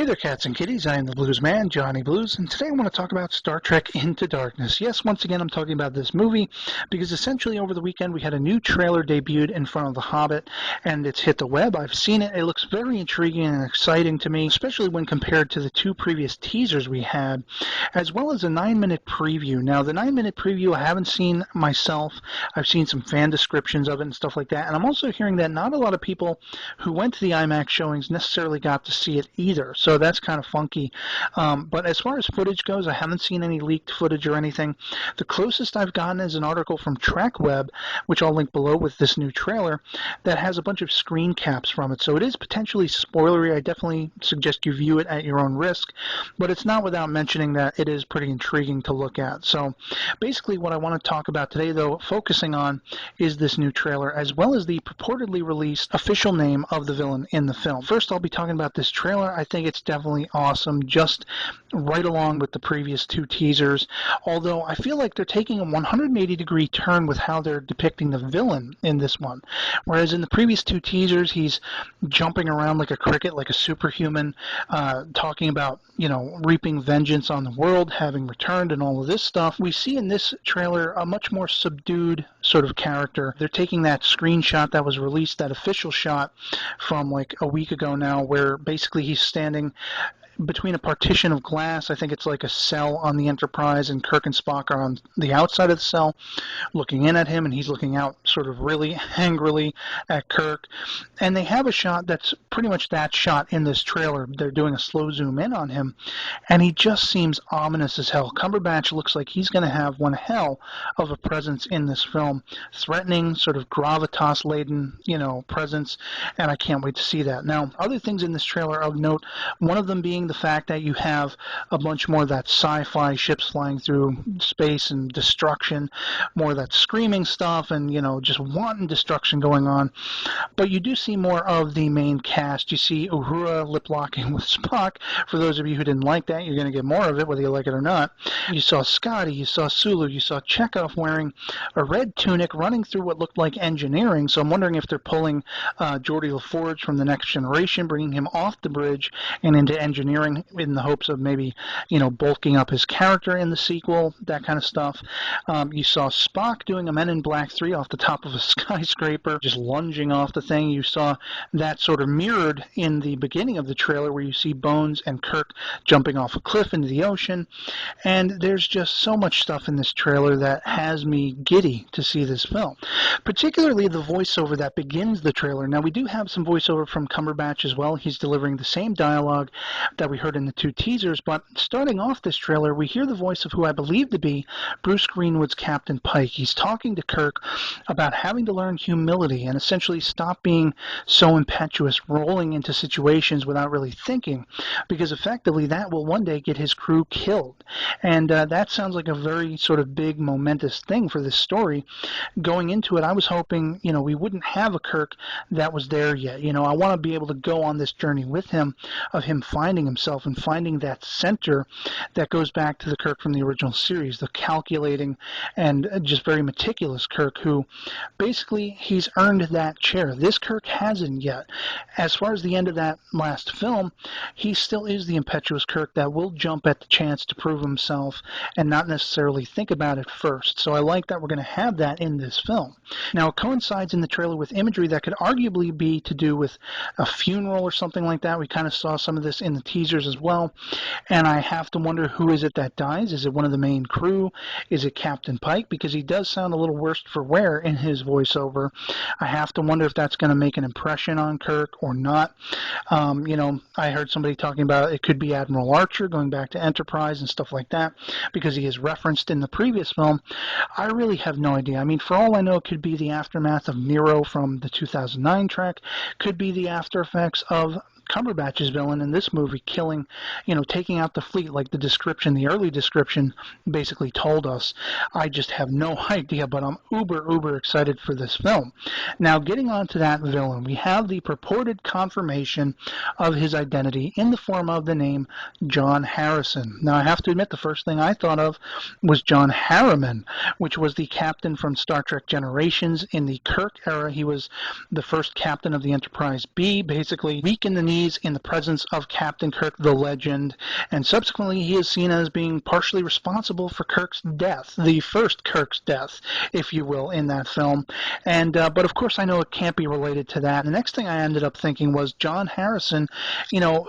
Hey there, cats and kitties. I am the Blues Man, Johnny Blues, and today I want to talk about Star Trek Into Darkness. Yes, once again, I'm talking about this movie because essentially over the weekend we had a new trailer debuted in front of The Hobbit, and it's hit the web. I've seen it. It looks very intriguing and exciting to me, especially when compared to the two previous teasers we had, as well as a 9-minute preview. Now, the 9-minute preview I haven't seen myself. I've seen some fan descriptions of it and stuff like that, and I'm also hearing that not a lot of people who went to the Imax showings necessarily got to see it either. So that's kind of funky. But as far as footage goes, I haven't seen any leaked footage or anything. The closest I've gotten is an article from TrackWeb, which I'll link below with this new trailer, that has a bunch of screen caps from it. So it is potentially spoilery. I definitely suggest you view it at your own risk, but it's not without mentioning that it is pretty intriguing to look at. So basically what I want to talk about today, though, focusing on is this new trailer, as well as the purportedly released official name of the villain in the film. First, I'll be talking about this trailer. I think it's definitely awesome, just right along with the previous two teasers, although I feel like they're taking a 180-degree turn with how they're depicting the villain in this one. Whereas in the previous two teasers, he's jumping around like a cricket, like a superhuman, talking about, reaping vengeance on the world, having returned, and all of this stuff. We see in this trailer a much more subdued sort of character. They're taking that screenshot that was released, that official shot from like a week ago now, where basically he's standing between a partition of glass. I think it's like a cell on the Enterprise, and Kirk and Spock are on the outside of the cell looking in at him, and he's looking out sort of really angrily at Kirk. And they have a shot that's pretty much that shot in this trailer. They're doing a slow zoom in on him, and he just seems ominous as hell. Cumberbatch looks like he's going to have one hell of a presence in this film. Threatening, sort of gravitas-laden, presence, and I can't wait to see that. Now, other things in this trailer of note, one of them being the fact that you have a bunch more of that sci-fi, ships flying through space and destruction, more of that screaming stuff and, just wanton destruction going on. But you do see more of the main cast. You see Uhura lip-locking with Spock. For those of you who didn't like that, you're going to get more of it, whether you like it or not. You saw Scotty, you saw Sulu, you saw Chekhov wearing a red tunic running through what looked like engineering. So I'm wondering if they're pulling Geordi LaForge from The Next Generation, bringing him off the bridge and into engineering in the hopes of maybe, bulking up his character in the sequel, that kind of stuff. You saw Spock doing a Men in Black 3 off the top of a skyscraper, just lunging off the thing. You saw that sort of mirrored in the beginning of the trailer where you see Bones and Kirk jumping off a cliff into the ocean. And there's just so much stuff in this trailer that has me giddy to see this film, particularly the voiceover that begins the trailer. Now, we do have some voiceover from Cumberbatch as well. He's delivering the same dialogue that we heard in the two teasers, but starting off this trailer, we hear the voice of who I believe to be Bruce Greenwood's Captain Pike. He's talking to Kirk about having to learn humility and essentially stop being so impetuous, rolling into situations without really thinking, because effectively that will one day get his crew killed. And that sounds like a very sort of big, momentous thing for this story. Going into it, I was hoping, we wouldn't have a Kirk that was there yet. I want to be able to go on this journey with him, of him finding himself and finding that center that goes back to the Kirk from the original series, the calculating and just very meticulous Kirk, who basically he's earned that chair. This Kirk hasn't yet. As far as the end of that last film, he still is the impetuous Kirk that will jump at the chance to prove himself and not necessarily think about it first. So I like that we're going to have that in this film. Now, it coincides in the trailer with imagery that could arguably be to do with a funeral or something like that. We kind of saw some of this in the teasers as well, and I have to wonder, who is it that dies? Is it one of the main crew? Is it Captain Pike? Because he does sound a little worse for wear in his voiceover. I have to wonder if that's going to make an impression on Kirk or not. I heard somebody talking about it could be Admiral Archer going back to Enterprise and stuff like that, because he is referenced in the previous film. I really have no idea. I mean, for all I know, it could be the aftermath of Nero from the 2009 Trek, could be the after effects of Cumberbatch's villain in this movie killing, taking out the fleet like the early description basically told us. I just have no idea, but I'm uber excited for this film. Now, getting on to that villain, we have the purported confirmation of his identity in the form of the name John Harrison. Now, I have to admit, the first thing I thought of was John Harriman, which was the captain from Star Trek Generations in the Kirk era. He was the first captain of the Enterprise B, basically weakened the knees in the presence of Captain Kirk, the legend, and subsequently he is seen as being partially responsible for Kirk's death, the first Kirk's death, if you will, in that film. And but of course I know it can't be related to that. The next thing I ended up thinking was John Harrison.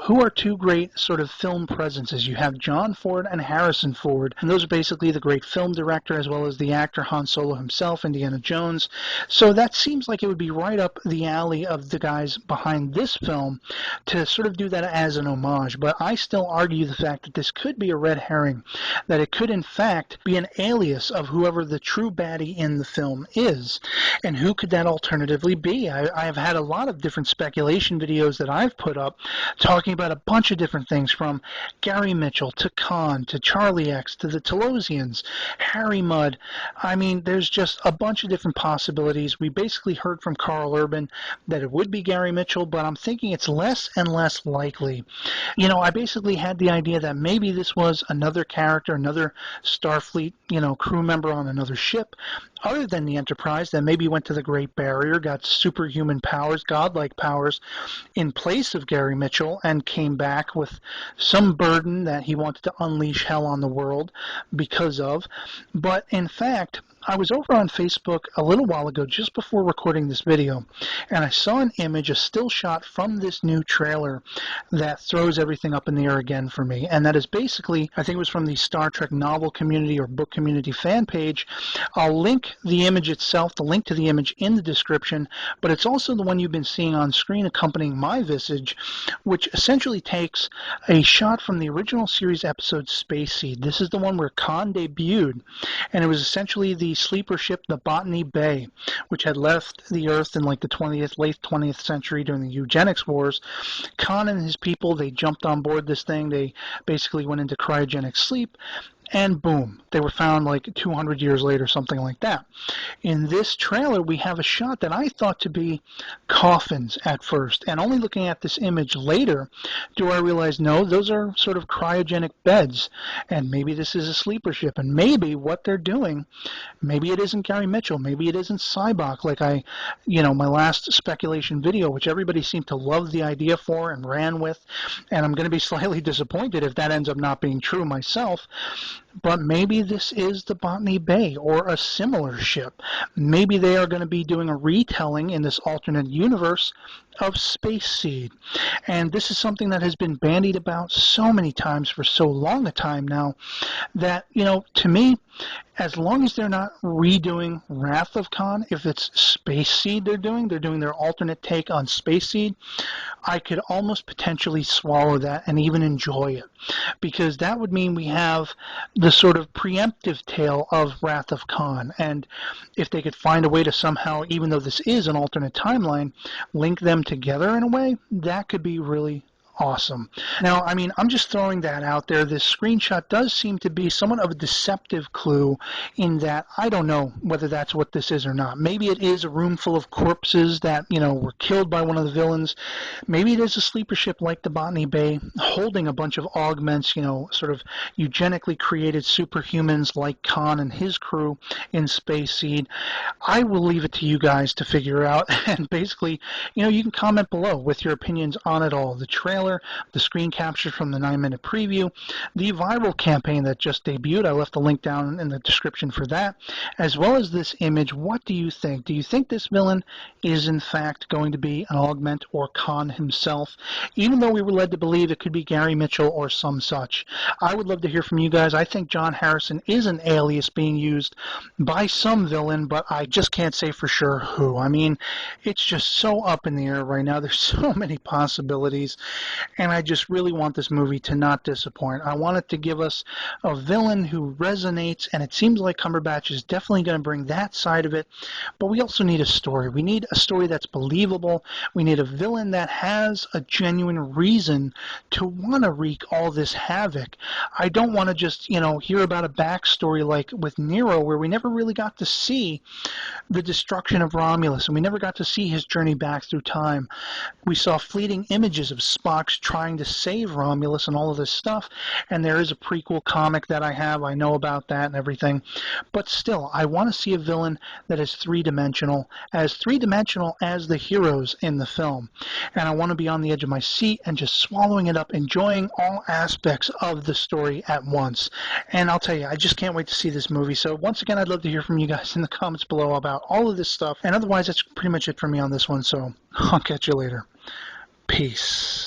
Who are two great sort of film presences? You have John Ford and Harrison Ford, and those are basically the great film director as well as the actor Han Solo himself, Indiana Jones. So that seems like it would be right up the alley of the guys behind this film to sort of do that as an homage. But I still argue the fact that this could be a red herring, that it could in fact be an alias of whoever the true baddie in the film is. And who could that alternatively be? I have had a lot of different speculation videos that I've put up talking about a bunch of different things, from Gary Mitchell to Khan to Charlie X to the Telosians, Harry Mudd. I mean, there's just a bunch of different possibilities. We basically heard from Carl Urban that it would be Gary Mitchell, but I'm thinking it's less and less likely. I basically had the idea that maybe this was another character, another Starfleet, crew member on another ship, other than the Enterprise, that maybe went to the Great Barrier, got superhuman powers, godlike powers, in place of Gary Mitchell, and came back with some burden that he wanted to unleash hell on the world because of. But in fact, I was over on Facebook a little while ago, just before recording this video, and I saw an image, a still shot from this new trailer that throws everything up in the air again for me. And that is basically, I think it was from the Star Trek novel community or book community fan page. I'll link the image itself, the link to the image in the description, but it's also the one you've been seeing on screen accompanying my visage, which essentially takes a shot from the original series episode Space Seed. This is the one where Khan debuted, and it was essentially the sleeper ship, the Botany Bay, which had left the Earth in like the late 20th century during the eugenics wars. Khan and his people, they jumped on board this thing. They basically went into cryogenic sleep, and boom, they were found like 200 years later, something like that. In this trailer, we have a shot that I thought to be coffins at first, and only looking at this image later do I realize, no, those are sort of cryogenic beds, and maybe this is a sleeper ship, and maybe what they're doing, maybe it isn't Gary Mitchell, maybe it isn't Cybok, like my last speculation video, which everybody seemed to love the idea for and ran with, and I'm going to be slightly disappointed if that ends up not being true myself. But maybe this is the Botany Bay or a similar ship. Maybe they are going to be doing a retelling in this alternate universe of Space Seed. And this is something that has been bandied about so many times for so long a time now that, to me, as long as they're not redoing Wrath of Khan, if it's Space Seed they're doing their alternate take on Space Seed, I could almost potentially swallow that and even enjoy it. Because that would mean we have the sort of preemptive tale of Wrath of Khan. And if they could find a way to somehow, even though this is an alternate timeline, link them together in a way, that could be really awesome. Now, I'm just throwing that out there. This screenshot does seem to be somewhat of a deceptive clue in that I don't know whether that's what this is or not. Maybe it is a room full of corpses that, were killed by one of the villains. Maybe it is a sleeper ship like the Botany Bay holding a bunch of augments, sort of eugenically created superhumans like Khan and his crew in Space Seed. I will leave it to you guys to figure out, and basically, you can comment below with your opinions on it all. The trailer, the screen capture from the 9-minute preview, the viral campaign that just debuted. I left the link down in the description for that, as well as this image. What do you think? Do you think this villain is in fact going to be an augment or Khan himself, even though we were led to believe it could be Gary Mitchell or some such? I would love to hear from you guys. I think John Harrison is an alias being used by some villain, but I just can't say for sure who. It's just so up in the air right now. There's so many possibilities. And I just really want this movie to not disappoint. I want it to give us a villain who resonates, and it seems like Cumberbatch is definitely going to bring that side of it. But we also need a story. We need a story that's believable. We need a villain that has a genuine reason to want to wreak all this havoc. I don't want to just, hear about a backstory like with Nero, where we never really got to see the destruction of Romulus, and we never got to see his journey back through time. We saw fleeting images of Spock Ewoks trying to save Romulus and all of this stuff. And there is a prequel comic that I have. I know about that and everything. But still, I want to see a villain that is three-dimensional as the heroes in the film. And I want to be on the edge of my seat and just swallowing it up, enjoying all aspects of the story at once. And I'll tell you, I just can't wait to see this movie. So once again, I'd love to hear from you guys in the comments below about all of this stuff. And otherwise, that's pretty much it for me on this one. So I'll catch you later. Peace.